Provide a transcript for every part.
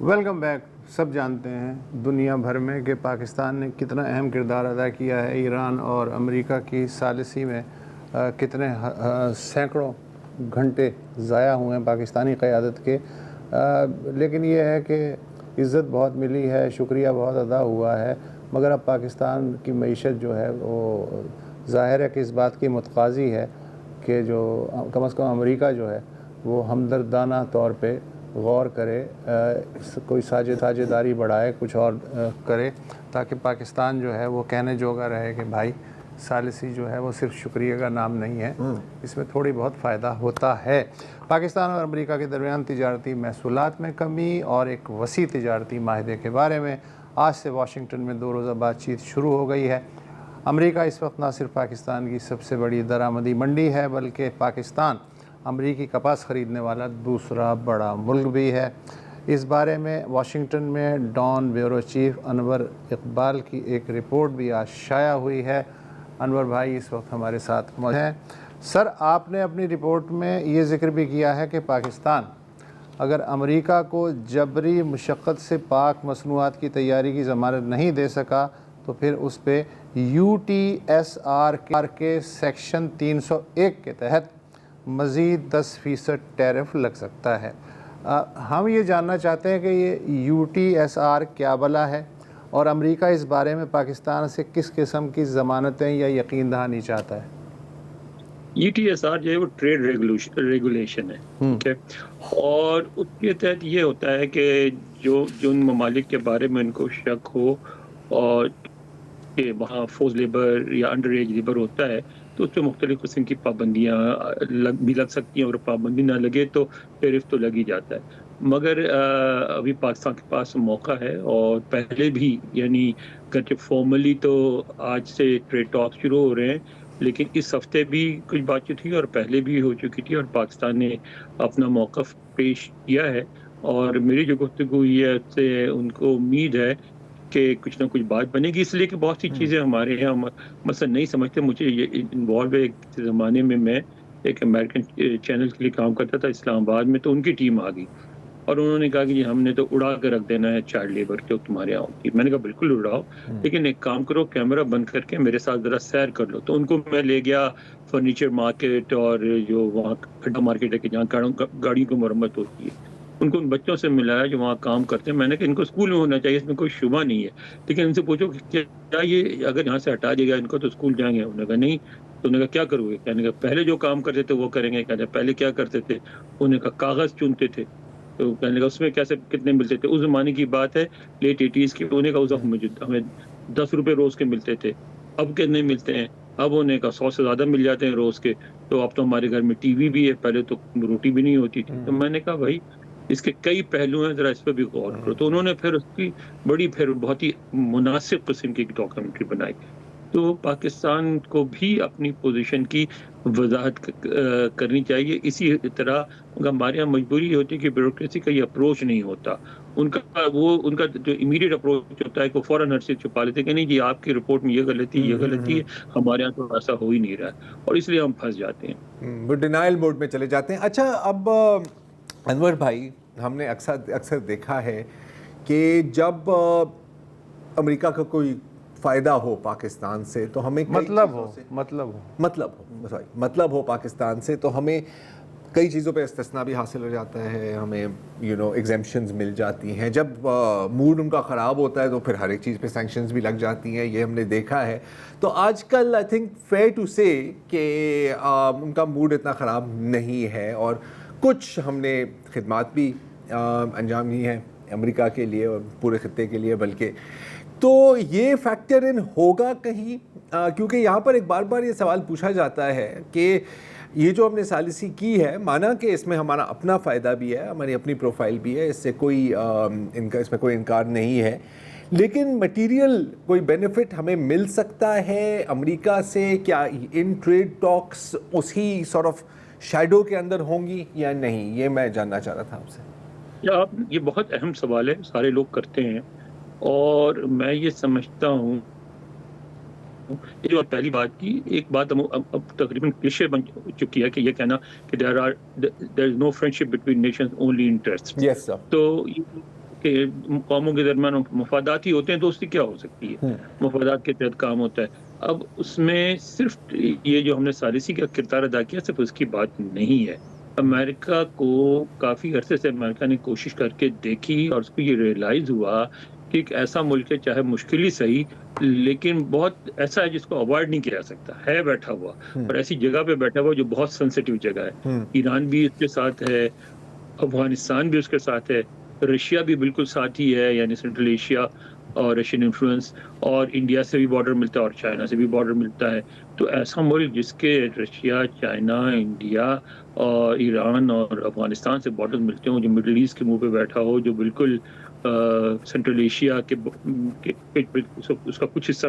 Welcome back. سب جانتے ہیں دنیا بھر میں کہ پاکستان نے کتنا اہم کردار ادا کیا ہے ایران اور امریکہ کی ثالثی میں. کتنے سینکڑوں گھنٹے ضائع ہوئے ہیں پاکستانی قیادت کے. لیکن یہ ہے کہ عزت بہت ملی ہے, شکریہ بہت ادا ہوا ہے, مگر اب پاکستان کی معیشت جو ہے وہ ظاہر ہے کہ اس بات کی متقاضی ہے کہ جو کم از کم امریکہ جو ہے وہ ہمدردانہ طور پہ غور کرے, کوئی ساجھیداری بڑھائے, کچھ اور کرے, تاکہ پاکستان جو ہے وہ کہنے جوگا رہے کہ بھائی ثالثی جو ہے وہ صرف شکریہ کا نام نہیں ہے, اس میں تھوڑی بہت فائدہ ہوتا ہے. پاکستان اور امریکہ کے درمیان تجارتی محصولات میں کمی اور ایک وسیع تجارتی معاہدے کے بارے میں آج سے واشنگٹن میں 2 روزہ بات چیت شروع ہو گئی ہے. امریکہ اس وقت نہ صرف پاکستان کی سب سے بڑی درآمدی منڈی ہے بلکہ پاکستان امریکی کپاس خریدنے والا دوسرا بڑا ملک بھی ہے. اس بارے میں واشنگٹن میں ڈان بیورو چیف انور اقبال کی ایک رپورٹ بھی آج شائع ہوئی ہے. انور بھائی اس وقت ہمارے ساتھ موجود ہیں. سر, آپ نے اپنی رپورٹ میں یہ ذکر بھی کیا ہے کہ پاکستان اگر امریکہ کو جبری مشقت سے پاک مصنوعات کی تیاری کی ضمانت نہیں دے سکا تو پھر اس پہ UTSR کے سیکشن 301 کے تحت مزید 10% ٹیرف لگ سکتا ہے. ہم یہ جاننا چاہتے ہیں کہ یہ UTSR کیا بلا ہے اور امریکہ اس بارے میں پاکستان سے کس قسم کی ضمانتیں یا یقین دہانی چاہتا ہے؟ UTSR جو ہے وہ ٹریڈ ریگولیشن ہے, ٹھیک ہے, اور اس کے تحت یہ ہوتا ہے کہ جو ان ممالک کے بارے میں ان کو شک ہو اور کہ وہاں فورس لیبر یا انڈر ایج لیبر ہوتا ہے تو اس پہ مختلف قسم کی پابندیاں بھی لگ سکتی ہیں, اور پابندی نہ لگے تو ٹیرف تو لگ ہی جاتا ہے. مگر ابھی پاکستان کے پاس موقع ہے, اور پہلے بھی یعنی کہ فارملی تو آج سے ٹریڈ ٹاک شروع ہو رہے ہیں, لیکن اس ہفتے بھی کچھ بات چیت ہوئی اور پہلے بھی ہو چکی تھی, اور پاکستان نے اپنا موقف پیش کیا ہے. اور میری جو گفتگو ہوئی ہے اس سے ان کو امید ہے کہ کچھ نہ کچھ بات بنے گی, اس لیے کہ بہت سی چیزیں ہمارے یہاں مثلا نہیں سمجھتے. مجھے یہ انوالو ہے, ایک زمانے میں ایک امریکن چینل کے لیے کام کرتا تھا اسلام آباد میں, تو ان کی ٹیم آ گئی اور انہوں نے کہا کہ جی ہم نے تو اڑا کے رکھ دینا ہے چائلڈ لیبر جو تمہارے یہاں ہوتی ہے. میں نے کہا بالکل اڑاؤ, لیکن ایک کام کرو, کیمرہ بند کر کے میرے ساتھ ذرا سیر کر لو. تو ان کو میں لے گیا فرنیچر مارکیٹ اور جو وہاں کھڈا مارکیٹ ہے کہ جہاں گاڑیوں کی مرمت ہوتی ہے, ان کو ان بچوں سے ملایا جو وہاں کام کرتے ہیں. میں نے کہا ان کو اسکول میں ہونا چاہیے, اس میں کوئی شبہ نہیں ہے, لیکن ان سے پوچھو کہ کیا یہ اگر یہاں سے ہٹا دے گا ان کو تو اسکول جائیں گے؟ انہوں نے کہا نہیں. تو انہوں نے کہا کیا کرو گے؟ کہنے کا پہلے جو کام کرتے تھے وہ کریں گے. کہتے پہلے کیا کرتے تھے؟ انہوں نے کہا کاغذ چنتے تھے. تو کہنے کا اس میں کیسے کتنے ملتے تھے؟ اس زمانے کی بات ہے, لیٹ 80s کی. انہوں نے کہا اس وقت ہمیں 10 روپے روز کے ملتے تھے, اب کتنے ملتے ہیں؟ اب انہوں نے کہا 100 سے زیادہ مل جاتے ہیں روز کے. تو اب تو ہمارے گھر میں ٹی وی بھی ہے, پہلے تو روٹی بھی نہیں ہوتی تھی. تو میں نے کہا بھائی اس کے کئی پہلو ہیں, ذرا اس پہ بھی غور کرو. تو انہوں نے پھر اس کی پھر بہت ہی مناسب قسم کی ڈاکومنٹری بنائی. تو پاکستان کو بھی اپنی پوزیشن کی وضاحت کرنی چاہیے. اسی طرح ہمارے یہاں مجبوری ہوتی ہے کہ بیوروکریسی کا یہ اپروچ نہیں ہوتا. ان کا جو امیڈیٹ اپروچ ہوتا ہے کہ فوراً ہر چیز چھپا لیتے کہ نہیں جی آپ کی رپورٹ میں یہ غلطی ہے, ہمارے یہاں تو ایسا ہو ہی نہیں رہا ہے, اور اس لیے ہم پھنس جاتے ہیں, وہ ڈینائل موڈ میں چلے جاتے ہیں. اچھا, اب انور بھائی ہم نے اکثر دیکھا ہے کہ جب امریکہ کا کوئی فائدہ ہو پاکستان سے تو ہمیں مطلب ہو پاکستان سے تو ہمیں کئی چیزوں پہ استثناء بھی حاصل ہو جاتا ہے, ہمیں ایگزیمپشنز مل جاتی ہیں. جب موڈ ان کا خراب ہوتا ہے تو پھر ہر ایک چیز پہ سینکشنز بھی لگ جاتی ہیں, یہ ہم نے دیکھا ہے. تو آج کل آئی تھنک فیئر ٹو سے کہ ان کا موڈ اتنا خراب نہیں ہے, اور کچھ ہم نے خدمات بھی انجام دی ہیں امریکہ کے لیے اور پورے خطے کے لیے. بلکہ تو یہ فیکٹر ان ہوگا کہیں, کیونکہ یہاں پر ایک بار یہ سوال پوچھا جاتا ہے کہ یہ جو ہم نے ثالثی کی ہے, مانا کہ اس میں ہمارا اپنا فائدہ بھی ہے, ہماری اپنی پروفائل بھی ہے, اس سے اس میں کوئی انکار نہیں ہے, لیکن مٹیریل کوئی بینیفٹ ہمیں مل سکتا ہے امریکہ سے؟ کیا ان ٹریڈ ٹاکس اسی سارٹ آف شیڈو کے اندر ہوں گی یا نہیں؟ یہ میں جاننا چاہ رہا تھا آپ سے. یہ بہت اہم سوال ہے, سارے لوگ کرتے ہیں, اور میں یہ سمجھتا ہوں یہ جو پہلی بات کی, ایک بات اب تقریباً کلیشے بن چکی ہے کہ یہ کہنا کہ there is no friendship between nations, only interest. Yes, sir. تو کہ قوموں کے درمیان مفادات ہی ہوتے ہیں، دوستی کیا ہو سکتی ہے؟ مفادات کے تحت کام ہوتا ہے۔ اب اس میں صرف یہ جو ہم نے ثالثی کا کردار ادا کیا، صرف اس کی بات نہیں ہے۔ امریکہ کو کافی عرصے سے امریکہ نے کوشش کر کے دیکھی اور اس کو یہ ریئلائز ہوا کہ ایک ایسا ملک ہے، چاہے مشکل ہی صحیح، لیکن بہت ایسا ہے جس کو اوائڈ نہیں کیا جا سکتا ہے، بیٹھا ہوا اور ایسی جگہ پہ بیٹھا ہوا جو بہت سینسیٹیو جگہ ہے۔ ایران بھی اس کے ساتھ ہے، افغانستان بھی اس کے ساتھ ہے، رشیا بھی بالکل ساتھ ہی ہے، یعنی سینٹرل ایشیا اور رشین انفلوئنس، اور انڈیا سے بھی بارڈر ملتا ہے اور چائنا سے بھی بارڈر ملتا ہے۔ تو ایسا ملک جس کے رشیا، چائنا، انڈیا اور ایران اور افغانستان سے بارڈر ملتے ہوں، جو مڈل ایسٹ کے منہ پہ بیٹھا ہو، جو بالکل سینٹرل ایشیا کے اس کا کچھ حصہ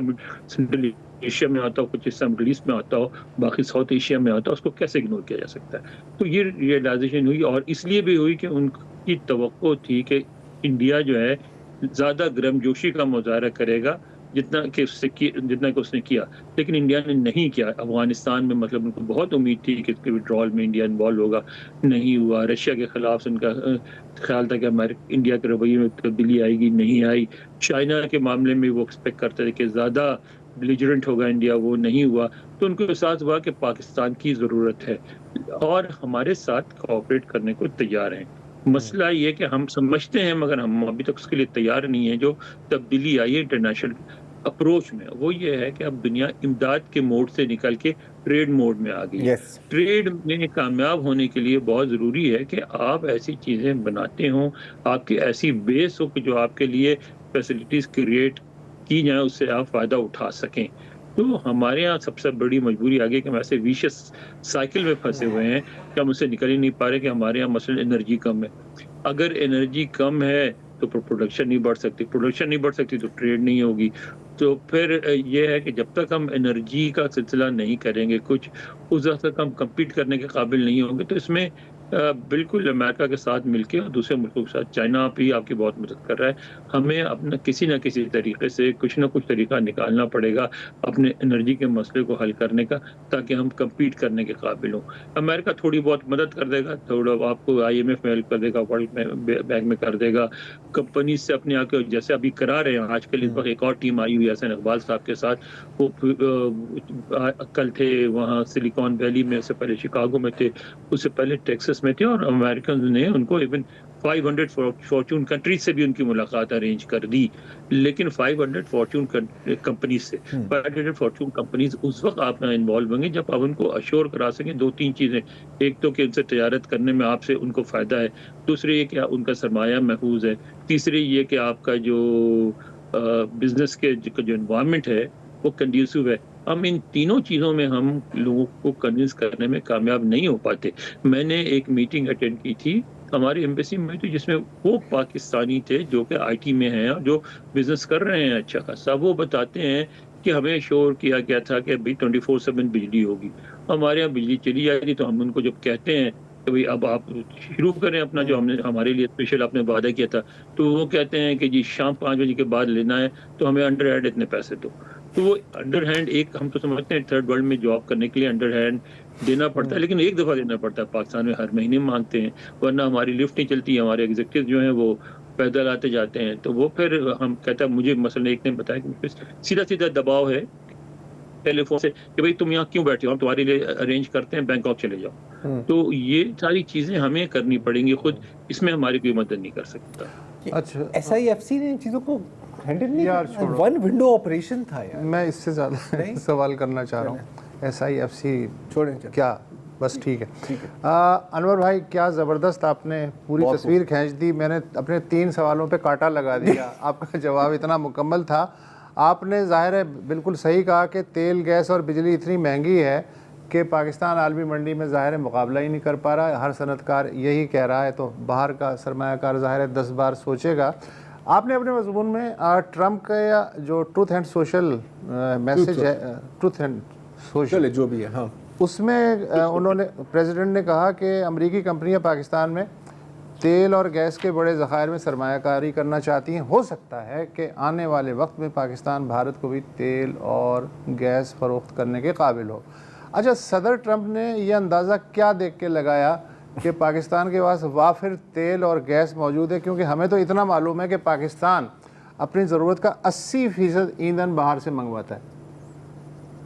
سینٹرل ایشیا میں آتا ہو، کچھ حصہ مڈل ایسٹ میں آتا ہو، باقی ساؤتھ ایشیا میں آتا ہو، اس کو کیسے اگنور کیا جا سکتا ہے؟ تو یہ ریئلائزیشن ہوئی، اور اس لیے بھی ہوئی کہ ان کی توقع تھی کہ انڈیا جو ہے زیادہ گرم جوشی کا مظاہرہ کرے گا جتنا کہ اس نے کیا، لیکن انڈیا نے نہیں کیا۔ افغانستان میں مطلب ان کو بہت امید تھی کہ اس کے وڈرال میں انڈیا انوالو ہوگا، نہیں ہوا۔ رشیا کے خلاف ان کا خیال تھا کہ انڈیا کے رویے میں تبدیلی آئے گی، نہیں آئی۔ چائنا کے معاملے میں وہ ایکسپیکٹ کرتے تھے کہ زیادہ بلیجرنٹ ہوگا انڈیا، وہ نہیں ہوا۔ تو ان کو احساس ہوا کہ پاکستان کی ضرورت ہے اور ہمارے ساتھ کوآپریٹ کرنے کو تیار ہیں۔ مسئلہ یہ کہ ہم سمجھتے ہیں مگر ہم ابھی تک اس کے لیے تیار نہیں ہیں۔ جو تبدیلی آئی ہے انٹرنیشنل اپروچ میں، وہ یہ ہے کہ اب دنیا امداد کے موڈ سے نکل کے ٹریڈ موڈ میں آ گئی ہے۔ ٹریڈ میں کامیاب ہونے کے لیے بہت ضروری ہے کہ آپ ایسی چیزیں بناتے ہوں، آپ کی ایسی بیس ہو کہ جو آپ کے لیے فیسلٹیز کریٹ کی جائیں، اس سے آپ فائدہ اٹھا سکیں۔ تو ہمارے یہاں سب سے بڑی مجبوری آگے کہ ہم ایسے ویشس سائیکل میں پھنسے ہوئے ہیں کہ ہم اس سے نکل ہی نہیں پا رہے کہ ہمارے یہاں مثلا انرجی کم ہے۔ اگر انرجی کم ہے تو پروڈکشن نہیں بڑھ سکتی، پروڈکشن نہیں بڑھ سکتی تو ٹریڈ نہیں ہوگی۔ تو پھر یہ ہے کہ جب تک ہم انرجی کا سلسلہ نہیں کریں گے کچھ، اس وقت تک ہم کمپیٹ کرنے کے قابل نہیں ہوں گے۔ تو اس میں بالکل امریکہ کے ساتھ مل کے اور دوسرے ملکوں کے ساتھ، چائنا بھی آپ کی بہت مدد کر رہا ہے، ہمیں اپنا کسی نہ کسی طریقے سے کچھ نہ کچھ طریقہ نکالنا پڑے گا اپنے انرجی کے مسئلے کو حل کرنے کا، تاکہ ہم کمپیٹ کرنے کے قابل ہوں۔ امریکہ تھوڑی بہت مدد کر دے گا، تھوڑا آپ کو IMF میں ہیلپ کر دے گا، ورلڈ بینک میں کر دے گا، کمپنیز سے اپنے آپ کے جیسے ابھی کرا رہے ہیں۔ آج کل اس وقت ایک اور ٹیم آئی ہوئی ہے حسن اقبال صاحب کے ساتھ، وہ کل تھے وہاں سلیکان ویلی میں، اس سے پہلے شکاگو میں تھے، اس سے پہلے ٹیکسس میں تھے، اور امریکنز نے ان کو ایون 500 فارچون کنٹریز سے بھی ان کی ملاقات ارینج کر دی۔ لیکن 500 فارچون کمپنیز سے 500 فارچون کمپنیز اس وقت آپ انوالو ہوں گے جب آپ ان کو اشور کرا سکیں دو تین چیزیں۔ ایک تو کہ ان سے تجارت کرنے میں آپ سے ان کو فائدہ ہے، دوسرے یہ کہ ان کا سرمایہ محفوظ ہے، تیسرے یہ کہ آپ کا جو بزنس کے جو انوائرمنٹ ہے وہ کنڈیوسو ہے۔ ہم ان تینوں چیزوں میں ہم لوگوں کو کنونس کرنے میں کامیاب نہیں ہو پاتے۔ میں نے ایک میٹنگ اٹینڈ کی تھی ہماری ایمبیسی میں تھی، جس میں وہ پاکستانی تھے جو کہ IT میں ہیں اور جو بزنس کر رہے ہیں اچھا خاصا، وہ بتاتے ہیں کہ ہمیں شور کیا گیا تھا کہ ابھی 24/7 بجلی ہوگی، ہمارے یہاں بجلی چلی جائے گی۔ تو ہم ان کو جب کہتے ہیں کہ بھئی اب آپ شروع کریں اپنا جو ہم نے ہمارے لیے اسپیشل آپ نے وعدہ کیا تھا، تو وہ کہتے ہیں کہ جی شام 5 بجے کے بعد لینا ہے تو ہمیں انڈر ہینڈ اتنے پیسے دو۔ تو وہ انڈر ہینڈ، ایک ہم تو سمجھتے ہیں تھرڈ ورلڈ میں جاب کرنے کے لیے انڈر ہینڈ دینا پڑتا ہے، لیکن ایک دفعہ دینا پڑتا ہے۔ پاکستان میں ہر مہینے مانگتے ہیں، ورنہ ہماری لفٹ نہیں چلتی، ہمارے ایگزیکٹو جو ہیں وہ پیدل آتے جاتے ہیں۔ تو وہ پھر ہم کہتا ہے، مجھے مثلا ایک نے بتایا کہ سیدھا سیدھا دباؤ ہے ٹیلی فون سے کہ بھئی تم یہاں کیوں بیٹھے ہو، ہم تمہارے لیے ارینج کرتے ہیں، بینکاک چلے جاؤ۔ تو یہ ساری چیزیں ہمیں کرنی پڑیں گی خود، اس میں ہماری کوئی مدد نہیں کر سکتا۔ اچھا SIFC نے ان چیزوں کو ہینڈل نہیں یار کیا، ون ونڈو آپریشن تھا یار۔ میں اس سے زیادہ سوال کرنا چاہ رہا ہوں، SIFC چھوڑیں کیا، بس ٹھیک ہے۔ انور بھائی، کیا زبردست آپ نے پوری تصویر کھینچ دی، میں نے اپنے 3 سوالوں پہ کانٹا لگا دیا، آپ کا جواب اتنا مکمل تھا۔ آپ نے ظاہر ہے بالکل صحیح کہا کہ تیل، گیس اور بجلی اتنی مہنگی ہے کہ پاکستان عالمی منڈی میں ظاہر ہے مقابلہ ہی نہیں کر پا رہا ہے، ہر صنعت کار یہی کہہ رہا ہے، تو باہر کا سرمایہ کار ظاہر ہے 10 بار سوچے گا۔ آپ نے اپنے مضمون میں ٹرمپ کا جو ٹروتھ اینڈ سوشل میسج ہے، ٹروتھ اینڈ سوشل جو بھی ہے، ہاں، اس میں انہوں نے پریزیڈنٹ نے کہا کہ امریکی کمپنیاں پاکستان میں تیل اور گیس کے بڑے ذخائر میں سرمایہ کاری کرنا چاہتی ہیں، ہو سکتا ہے کہ آنے والے وقت میں پاکستان بھارت کو بھی تیل اور گیس فروخت کرنے کے قابل ہو۔ اچھا، صدر ٹرمپ نے یہ اندازہ کیا دیکھ کے لگایا کہ پاکستان کے پاس وافر تیل اور گیس موجود ہے، کیونکہ ہمیں تو اتنا معلوم ہے کہ پاکستان اپنی ضرورت کا 80% ایندھن باہر سے منگواتا ہے.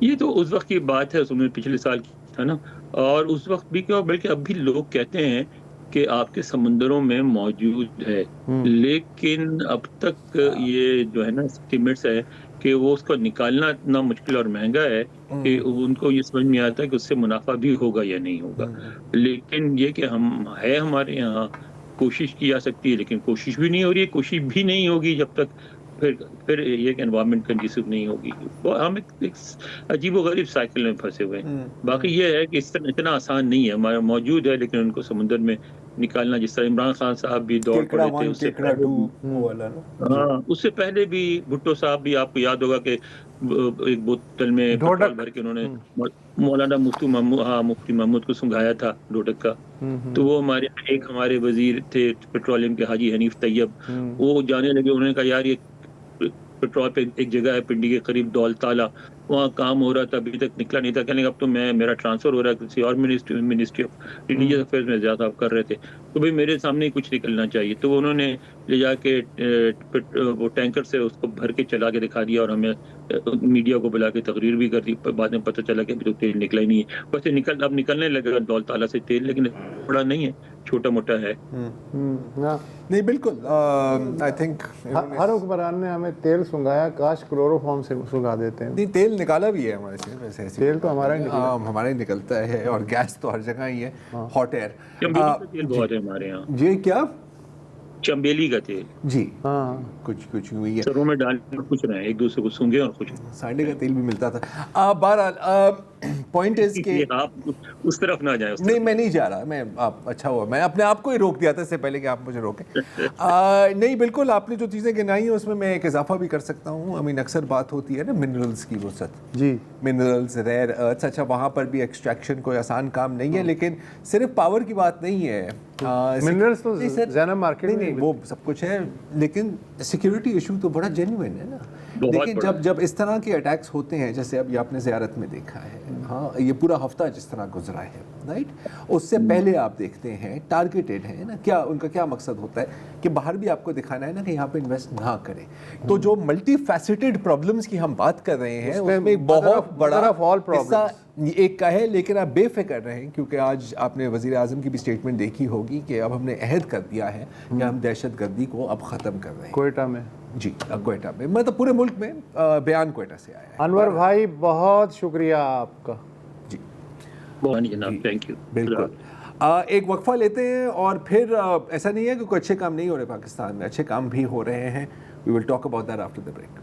یہ تو اس وقت کی بات ہے، اس میں پچھلے سال کی تھا نا، اور اس وقت بھی کیا، بلکہ اب بھی لوگ کہتے ہیں کہ آپ کے سمندروں میں موجود ہے، لیکن اب تک یہ جو ہے نا اسٹیمیٹس ہے کہ وہ اس کو نکالنا اتنا مشکل اور مہنگا ہے کہ ان کو یہ سمجھ نہیں آتا کہ اس سے منافع بھی ہوگا یا نہیں ہوگا. لیکن یہ کہ ہمارے یہاں کوشش کی جا سکتی ہے، لیکن کوشش بھی نہیں ہو رہی ہے، کوشش بھی نہیں ہوگی جب تک پھر یہ کہ انوائرمنٹ کنڈیسو نہیں ہوگی. ہم ایک عجیب و غریب سائیکل میں پھنسے ہوئے ہیں. باقی یہ ہے کہ اتنا آسان نہیں ہے، ہمارا موجود ہے لیکن ان کو سمندر میں نکالنا، جس طرح عمران خان صاحب بھی دوڑ پڑے تھے اس سے پہلے بھی، اس سے پہلے بھی بھٹو صاحب بھی، آپ کو یاد ہوگا کہ ایک بوتل میں پیٹرول بھر کے انہوں نے مولانا مفتی محمود کو سنگھایا تھا ڈوڈک کا. تو وہ ہمارے وزیر تھے پیٹرولیم کے حاجی حنیف طیب، وہ جانے لگے، انہوں نے کہا یار یہ پیٹرول پہ ایک جگہ ہے پنڈی کے قریب دول تالا، وہاں کام ہو رہا تھا، ابھی تک نکلا نہیں تھا. کہنے اب تو میرا ٹرانسفر ہو رہا ہے کسی اور منسٹری آف ریلیجیس افیئرز میں زیادہ کر رہے تھے، تو بھائی میرے سامنے ہی کچھ نکلنا چاہیے. تو انہوں نے لے جا کے وہ ٹینکر سے اس کو بھر کے چلا کے دکھا دیا، اور ہمیں میڈیا کو بلا کے تقریر بھی کر دی. بعد میں پتہ چلا کہ ابھی تو تیل نکلا ہی نہیں ہے. ویسے اب نکلنے لگا دول تالا سے تیل، لیکن بڑا نہیں ہے، چھوٹا موٹا ہے. نہیں بالکل، آئی تھنک ہر حکمران نے ہمیں تیل سنگایا، کاش کلورو فارم سے سنگا دیتے ہیں. نہیں تیل نکالا بھی ہے ہمارے سے، ویسے تیل تو ہمارا ہی نکلتا ہے، اور گیس تو ہر جگہ ہی ہے، ہاٹ ایئر. چمبیلی کا تیل بہت ہے ہمارے یہاں. جی کیا؟ چمبیلی کا تیل جی کچھ ہوئی ہے، سروں میں ڈال کر کچھ رہے ہیں، ایک دوسرے کو سونگے اور کچھ. سانڈے کا تیل بھی ملتا تھا. بہرحال پوائنٹ از کہ آپ اس طرف نہ جائیں. نہیں میں نہیں جا رہا، میں اچھا ہوا میں اپنے آپ کو ہی روک دیا تھا اس سے پہلے کہ آپ مجھے روکیں. نہیں بالکل، آپ نے جو چیزیں گنائی ہیں اس میں میں ایک اضافہ بھی کر سکتا ہوں. اکثر بات ہوتی ہے نا منرلز کی وسعت، جی منرلز، ریئر ارتھس. اچھا وہاں پر بھی ایکسٹریکشن کوئی آسان کام نہیں ہے، لیکن صرف پاور کی بات نہیں ہے. منرلز تو زیادہ مارکیٹ میں نہیں، وہ سب کچھ ہے، لیکن سیکیورٹی ایشو تو بڑا جینوئن ہے نا. لیکن جب اس طرح کے اٹیکس ہوتے ہیں، جیسے اب یہ آپ نے زیارت میں دیکھا ہے، ہاں یہ پورا ہفتہ جس طرح گزرا ہے، رائٹ، اس سے پہلے آپ دیکھتے ہیں ٹارگیٹڈ ہے نا، کیا ان کا کیا مقصد ہوتا ہے کہ باہر بھی آپ کو دکھانا ہے نا کہ یہاں پہ انویسٹ نہ کریں. تو جو ملٹی فیسیٹڈ پرابلمس کی ہم بات کر رہے ہیں، اس میں بہت بڑا حصہ ایک کا ہے. لیکن آپ بے فکر رہیں، کیونکہ آج آپ نے وزیر اعظم کی بھی اسٹیٹمنٹ دیکھی ہوگی کہ اب ہم نے عہد کر دیا ہے کہ ہم دہشت گردی کو اب ختم کر رہے ہیں. کوئٹہ میں، جی کوئٹہ میں، مطلب پورے ملک میں. بیان کوئٹہ سے آیا ہے. انور بھائی بہت شکریہ آپ کا. جی جناب، تھینک یو. بالکل. ایک وقفہ لیتے ہیں، اور پھر ایسا نہیں ہے کہ کوئی اچھے کام نہیں ہو رہے پاکستان میں، اچھے کام بھی ہو رہے ہیں. We will talk about that after the break.